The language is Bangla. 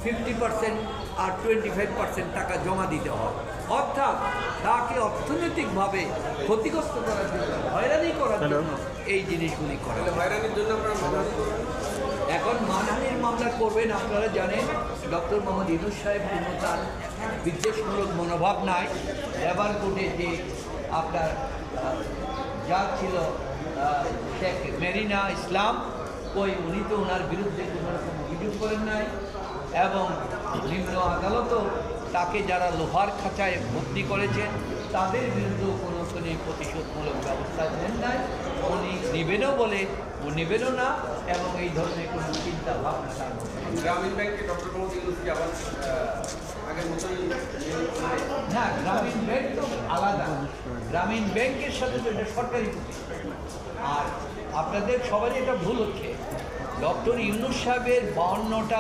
50% আর 25% টাকা জমা দিতে হয়। অর্থাৎ তাকে অর্থনৈতিকভাবে ক্ষতিগ্রস্ত করার জন্য, হয়রানি করার জন্য এই জিনিসগুলি করে। হয়রানির জন্য আপনারা মামলা করবেন? এখন মানহানির মামলা করবেন। আপনারা জানেন ডক্টর মোহাম্মদ ইউনূস সাহেব কোনো তার বিদ্বেষমূলক মনোভাব নাই। লেবার কোর্টে যে আপনার যা ছিল শেখ মেরিনা ইসলাম, উনি তো ওনার বিরুদ্ধে কোনো রকম অভিযোগ করেন নাই, এবং নিম্ন আদালতও তাকে যারা লোহার খাঁচায় ভর্তি করেছেন তাদের বিরুদ্ধেও কোনো প্রতিশোধমূলক ব্যবস্থা নেন নাই। উনি নেবেনও বলে ও নেবেনও না, এবং এই ধরনের কোনো চিন্তা ভাবনা তার মধ্যে নেই। গ্রামীণ ব্যাংকে ডক্টর মোহাম্মদ ইউনূস কি আবার আগের মতোই? না, গ্রামীণ ব্যাংক তো আলাদা। গ্রামীণ ব্যাংকের সাথে তো এটা সরকারি প্রতিষ্ঠান। আর আপনাদের সবারই এটা ভুল হচ্ছে, ডক্টর ইউনূস সাহেবের 52টা